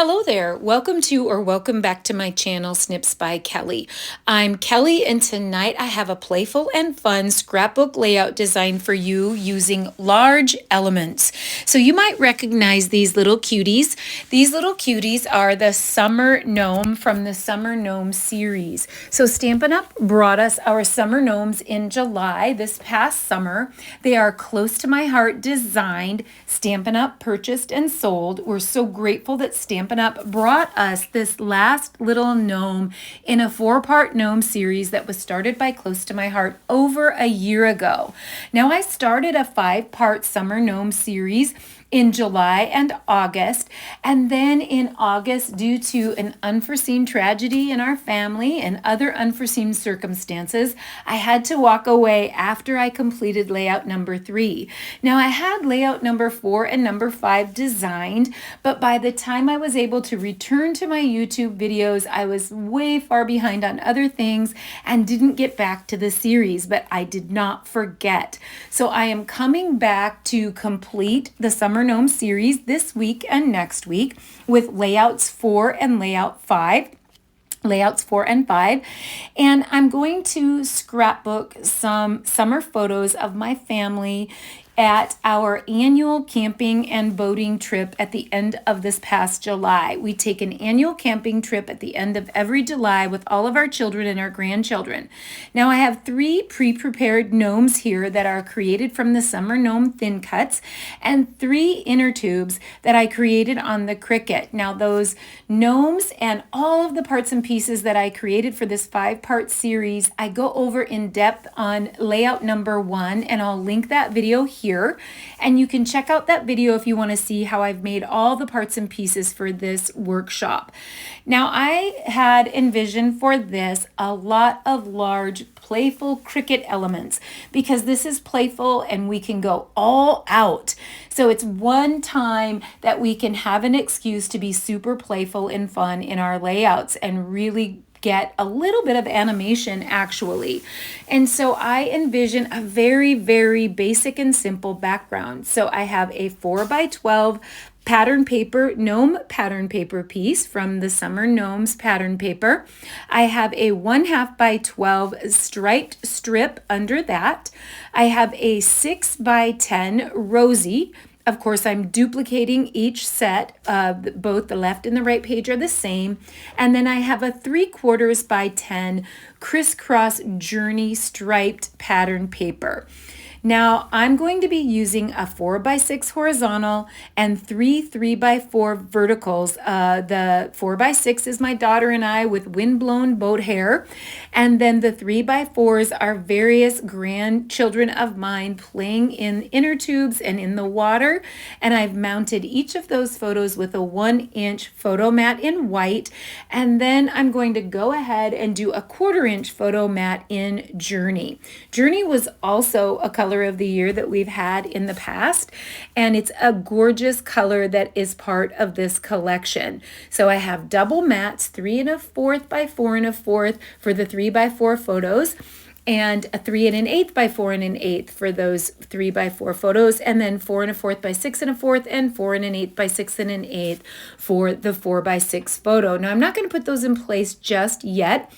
Hello there. Welcome back to my channel, Snips by Kelly. I'm Kelly, and tonight I have a playful and fun scrapbook layout design for you using large elements. So you might recognize these little cuties. These little cuties are the Summer Gnome from the Summer Gnome series. So Stampin' Up brought us our Summer Gnomes in July, this past summer. They are close to my heart designed. Stampin' Up purchased and sold. We're so grateful that Stampin' Up brought us this last little gnome in a 4-part gnome series that was started by Close to My Heart over a year ago. Now, I started a 5-part summer gnome series in July and August, and then in August, due to an unforeseen tragedy in our family and other unforeseen circumstances, I had to walk away after I completed layout number 3. Now, I had layout number 4 and number 5 designed, but by the time I was able to return to my YouTube videos, I was way far behind on other things and didn't get back to the series, but I did not forget. So I am coming back to complete the Summer Gnome series this week and next week with layouts 4 and layout 5. Layouts 4 and 5, and I'm going to scrapbook some summer photos of my family at our annual camping and boating trip at the end of this past July. We take an annual camping trip at the end of every July with all of our children and our grandchildren. Now, I have 3 pre-prepared gnomes here that are created from the Summer Gnome thin cuts and 3 inner tubes that I created on the Cricut. Now, those gnomes and all of the parts and pieces that I created for this 5-part series, I go over in depth on layout number 1, and I'll link that video here. And you can check out that video if you want to see how I've made all the parts and pieces for this workshop. Now, I had envisioned for this a lot of large playful Cricut elements because this is playful and we can go all out. So it's one time that we can have an excuse to be super playful and fun in our layouts and really get a little bit of animation actually. And so I envision a very, very basic and simple background. So I have a 4x12 pattern paper, gnome pattern paper piece from the Summer Gnomes pattern paper. I have a 1/2 by 12 striped strip under that. I have a 6x10 Rosy. Of course, I'm duplicating each set. Both the left and the right page are the same. And then I have a 3/4 by 10 crisscross journey striped pattern paper. Now, I'm going to be using a 4x6 horizontal and 3 3x4 verticals. The 4x6 is my daughter and I with windblown boat hair. And then the 3x4s are various grandchildren of mine playing in inner tubes and in the water. And I've mounted each of those photos with a 1-inch photo mat in white. And then I'm going to go ahead and do a 1/4-inch photo mat in Journey. Journey was also a color of the year that we've had in the past, and it's a gorgeous color that is part of this collection. So I have double mats, 3 1/4 by 4 1/4 for the 3x4 photos, and a 3 1/8 by 4 1/8 for those 3x4 photos, and then 4 1/4 by 6 1/4 and 4 1/8 by 6 1/8 for the 4x6 photo. Now, I'm not going to put those in place just yet,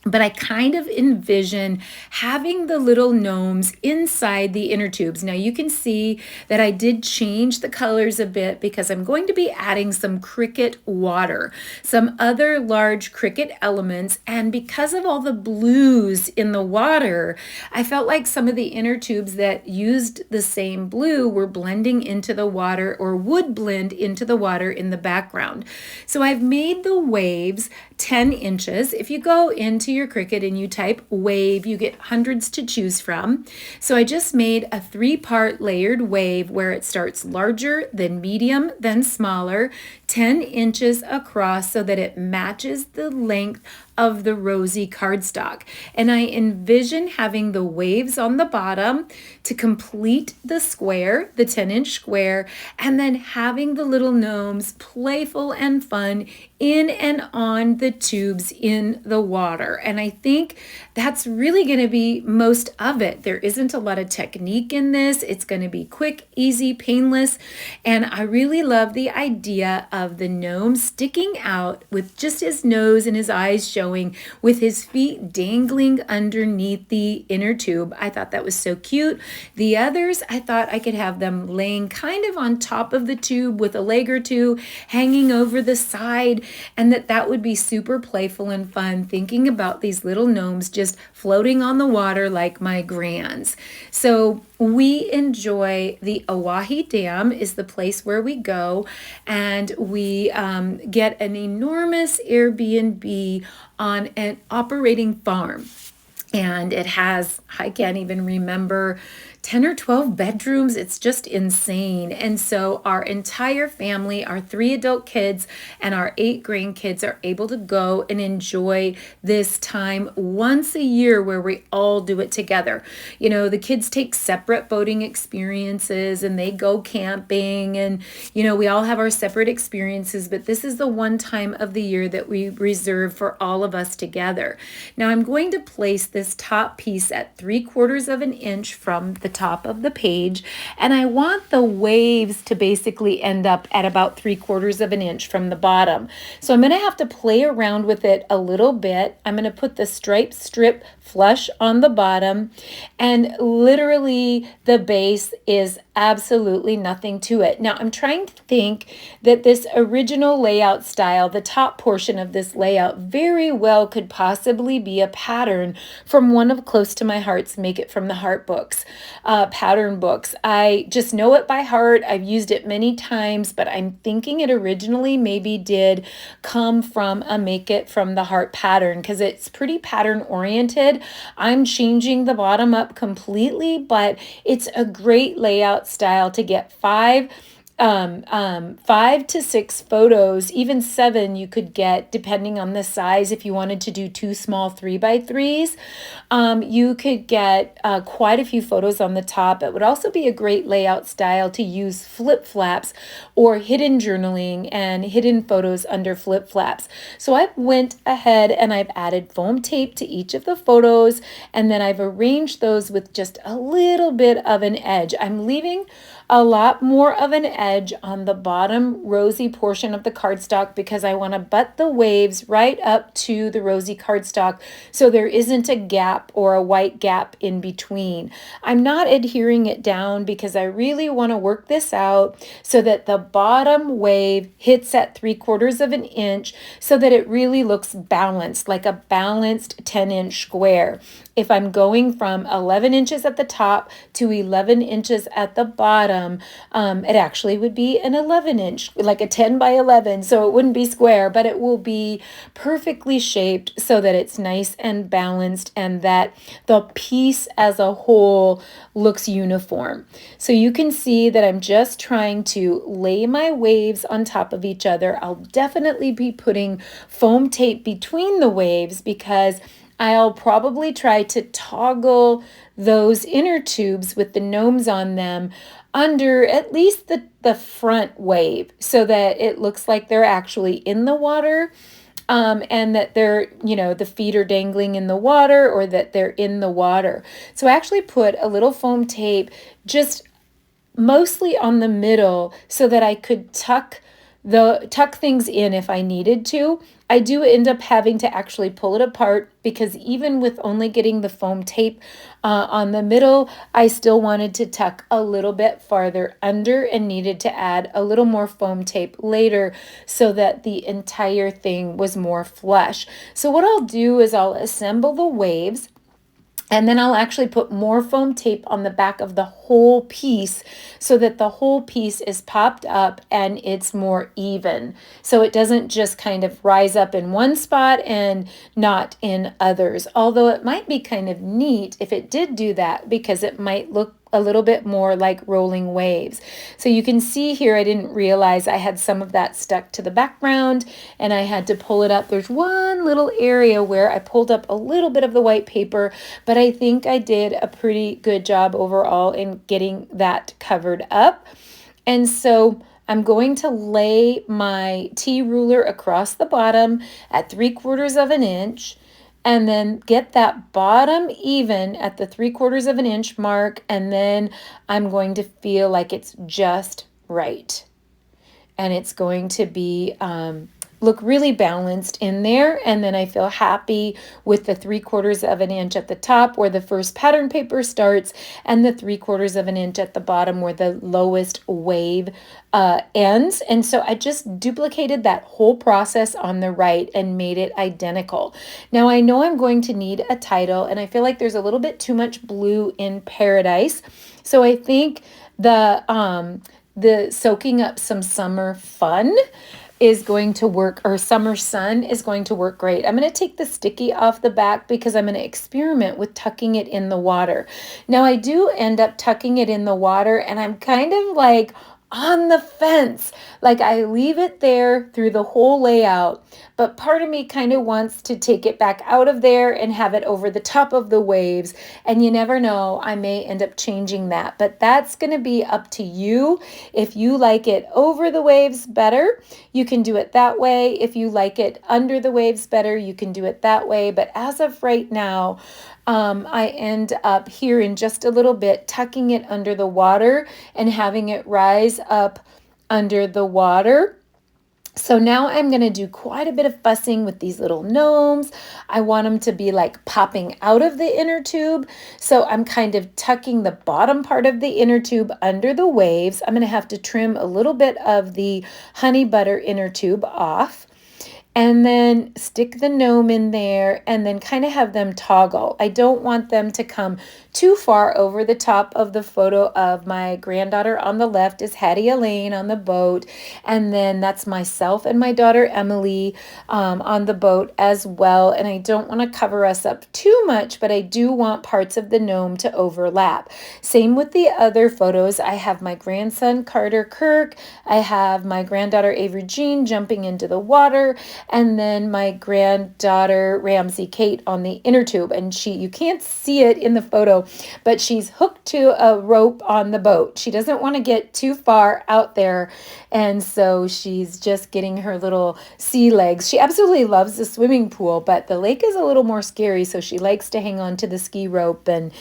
but I kind of envision having the little gnomes inside the inner tubes. Now you can see that I did change the colors a bit because I'm going to be adding some Cricut water, some other large Cricut elements, and because of all the blues in the water, I felt like some of the inner tubes that used the same blue were blending into the water or would blend into the water in the background. So I've made the waves 10 inches. If you go into your Cricut and you type wave, you get hundreds to choose from. So I just made a 3-part layered wave where it starts larger, then medium, then smaller, 10 inches across so that it matches the length of the Rosy cardstock. And I envision having the waves on the bottom to complete the square, the 10-inch square, and then having the little gnomes playful and fun in and on the tubes in the water. And I think that's really going to be most of it. There isn't a lot of technique in this. It's going to be quick, easy, painless. And I really love the idea of the gnome sticking out with just his nose and his eyes showing, with his feet dangling underneath the inner tube. I thought that was so cute. The others, I thought I could have them laying kind of on top of the tube with a leg or two hanging over the side, and that would be super playful and fun, thinking about these little gnomes just floating on the water like my grands. So we enjoy the Oahe Dam is the place where we go, and we get an enormous Airbnb on an operating farm. And it has, I can't even remember, 10 or 12 bedrooms. It's just insane. And so our entire family, our 3 adult kids and our 8 grandkids, are able to go and enjoy this time once a year where we all do it together. You know, the kids take separate boating experiences and they go camping, and, you know, we all have our separate experiences, but this is the one time of the year that we reserve for all of us together. Now I'm going to place this top piece at 3/4 of an inch from the top of the page, and I want the waves to basically end up at about 3/4 of an inch from the bottom. So I'm going to have to play around with it a little bit. I'm going to put the stripe strip flush on the bottom, and literally the base is absolutely nothing to it. Now I'm trying to think that this original layout style, the top portion of this layout, very well could possibly be a pattern from one of Close to My Heart's Make It From the Heart books, pattern books. I just know it by heart. I've used it many times, but I'm thinking it originally maybe did come from a Make It From the Heart pattern, because it's pretty pattern oriented. I'm changing the bottom up completely, but it's a great layout style to get 5 to 6 photos, even 7 you could get depending on the size. If you wanted to do 2 small 3x3s, you could get quite a few photos on the top. It would also be a great layout style to use flip flaps or hidden journaling and hidden photos under flip flaps. So I went ahead and I've added foam tape to each of the photos, and then I've arranged those with just a little bit of an edge. I'm leaving a lot more of an edge on the bottom rosy portion of the cardstock because I want to butt the waves right up to the rosy cardstock so there isn't a gap or a white gap in between. I'm not adhering it down because I really want to work this out so that the bottom wave hits at 3/4 of an inch so that it really looks balanced, like a balanced 10-inch square. If I'm going from 11 inches at the top to 11 inches at the bottom, it actually would be an 11-inch, like a 10 by 11. So it wouldn't be square, but it will be perfectly shaped so that it's nice and balanced and that the piece as a whole looks uniform. So you can see that I'm just trying to lay my waves on top of each other. I'll definitely be putting foam tape between the waves because I'll probably try to toggle those inner tubes with the gnomes on them under at least the front wave so that it looks like they're actually in the water, and that they're, you know, the feet are dangling in the water or that they're in the water. So I actually put a little foam tape just mostly on the middle so that I could tuck things in if I needed to. I do end up having to actually pull it apart because even with only getting the foam tape on the middle, I still wanted to tuck a little bit farther under and needed to add a little more foam tape later so that the entire thing was more flush. So what I'll do is I'll assemble the waves, and then I'll actually put more foam tape on the back of the whole piece so that the whole piece is popped up and it's more even. So it doesn't just kind of rise up in one spot and not in others. Although it might be kind of neat if it did do that because it might look a little bit more like rolling waves. So you can see here, I didn't realize I had some of that stuck to the background and I had to pull it up. There's one little area where I pulled up a little bit of the white paper, but I think I did a pretty good job overall in getting that covered up. And so I'm going to lay my T ruler across the bottom at 3/4 of an inch. and then get that bottom even at the 3/4 of an inch mark, and then I'm going to feel like it's just right. And it's going to be look really balanced in there. And then I feel happy with the 3/4 of an inch at the top where the first pattern paper starts, and the 3/4 of an inch at the bottom where the lowest wave ends. And so I just duplicated that whole process on the right and made it identical. Now I know I'm going to need a title, and I feel like there's a little bit too much blue in Paradise. So I think the Soaking Up Some Summer Fun is going to work, or Summer Sun is going to work great. I'm going to take the sticky off the back because I'm going to experiment with tucking it in the water. Now I do end up tucking it in the water, and I'm kind of like on the fence. Like I leave it there through the whole layout, but part of me kind of wants to take it back out of there and have it over the top of the waves. And you never know, I may end up changing that, but that's going to be up to you. If you like it over the waves better, you can do it that way. If you like it under the waves better, you can do it that way. But as of right now, I end up here in just a little bit tucking it under the water and having it rise up under the water. So now I'm going to do quite a bit of fussing with these little gnomes. I want them to be like popping out of the inner tube. So I'm kind of tucking the bottom part of the inner tube under the waves. I'm going to have to trim a little bit of the honey butter inner tube off, and then stick the gnome in there, and then kind of have them toggle. I don't want them to come too far over the top of the photo of my granddaughter. On the left is Hattie Elaine on the boat, and then that's myself and my daughter Emily on the boat as well. And I don't want to cover us up too much, but I do want parts of the gnome to overlap. Same with the other photos. I have my grandson Carter Kirk, I have my granddaughter Avery Jean jumping into the water, and then my granddaughter Ramsey Kate on the inner tube. And you can't see it in the photo, but she's hooked to a rope on the boat. She doesn't want to get too far out there, and so she's just getting her little sea legs. She absolutely loves the swimming pool, but the lake is a little more scary, so she likes to hang on to the ski rope and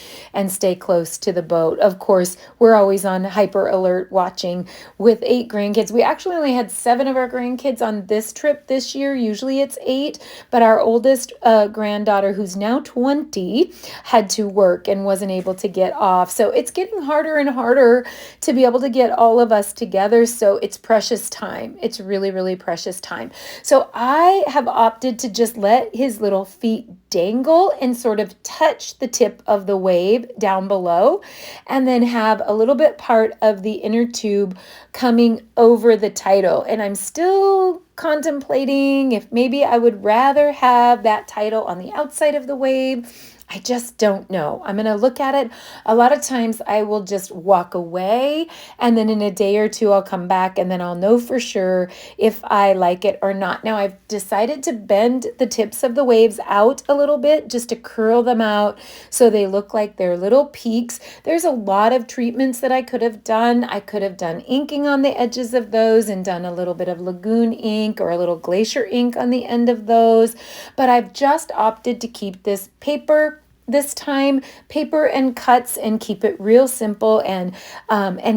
stay close to the boat. Of course, we're always on hyper alert watching with 8 grandkids. We actually only had 7 of our grandkids on this trip this year. Usually it's 8, but our oldest granddaughter, who's now 20, had to work and wasn't able to get off. So it's getting harder and harder to be able to get all of us together. So it's precious time. It's really, really precious time. So I have opted to just let his little feet dangle and sort of touch the tip of the wave down below, and then have a little bit part of the inner tube coming over the title. And I'm still contemplating if maybe I would rather have that title on the outside of the wave. I just don't know. I'm going to look at it. A lot of times I will just walk away, and then in a day or two I'll come back, and then I'll know for sure if I like it or not. Now I've decided to bend the tips of the waves out a little bit, just to curl them out so they look like they're little peaks. There's a lot of treatments that I could have done. I could have done inking on the edges of those and done a little bit of Lagoon ink or a little glacier ink on the end of those, but I've just opted to keep this paper this time, paper and cuts, and keep it real simple, and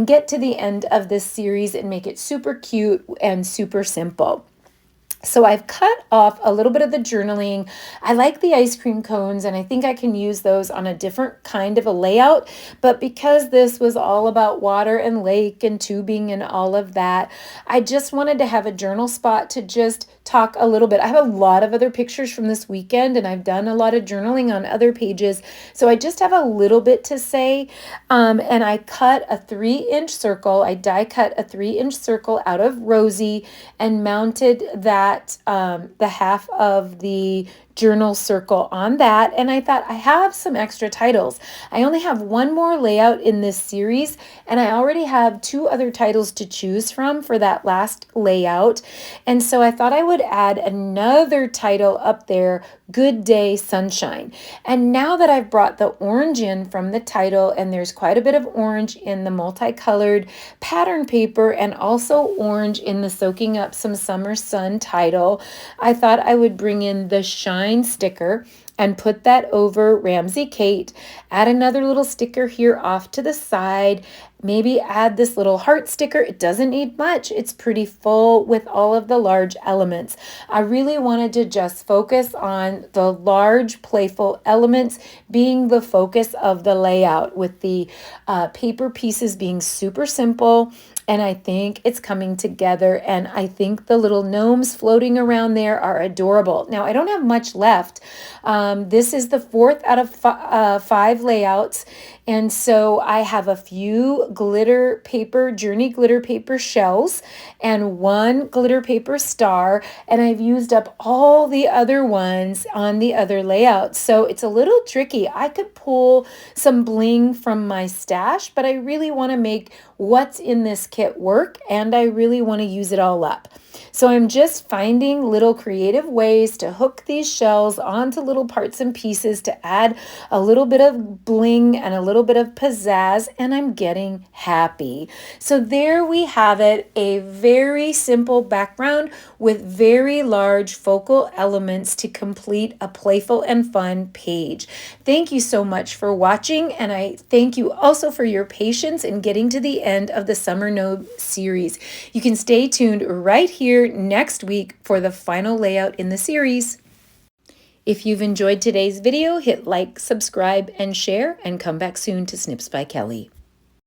get to the end of this series and make it super cute and super simple. So I've cut off a little bit of the journaling. I like the ice cream cones, and I think I can use those on a different kind of a layout. But because this was all about water and lake and tubing and all of that, I just wanted to have a journal spot to just talk a little bit. I have a lot of other pictures from this weekend, and I've done a lot of journaling on other pages. So I just have a little bit to say. And I cut a 3-inch circle. I die cut a 3-inch circle out of Rosy and mounted that the half of the journal circle on that. And I thought, I have some extra titles. I only have one more layout in this series, and I already have 2 other titles to choose from for that last layout. And so I thought I would add another title up there, Good Day Sunshine. And now that I've brought the orange in from the title, and there's quite a bit of orange in the multicolored pattern paper and also orange in the Soaking Up Some Summer Sun title, I thought I would bring in the shine sticker. and put that over Ramsey Kate. Add another little sticker here off to the side. Maybe add this little heart sticker. It doesn't need much. It's pretty full with all of the large elements. I really wanted to just focus on the large playful elements being the focus of the layout, with the paper pieces being super simple. And I think it's coming together, and I think the little gnomes floating around there are adorable. Now, I don't have much left. This is the fourth out of five layouts, and so I have a few glitter paper, Journey glitter paper shells, and one glitter paper star, and I've used up all the other ones on the other layouts. So it's a little tricky. I could pull some bling from my stash, but I really want to make what's in this kit work, and I really want to use it all up. So I'm just finding little creative ways to hook these shells onto little parts and pieces to add a little bit of bling and a little bit of pizzazz, and I'm getting happy. So there we have it, a very simple background with very large focal elements to complete a playful and fun page. Thank you so much for watching, and I thank you also for your patience in getting to the end of the Summer Gnome series. You can stay tuned right here next week for the final layout in the series. If you've enjoyed today's video, hit like, subscribe, and share, and come back soon to Snips by Kelly.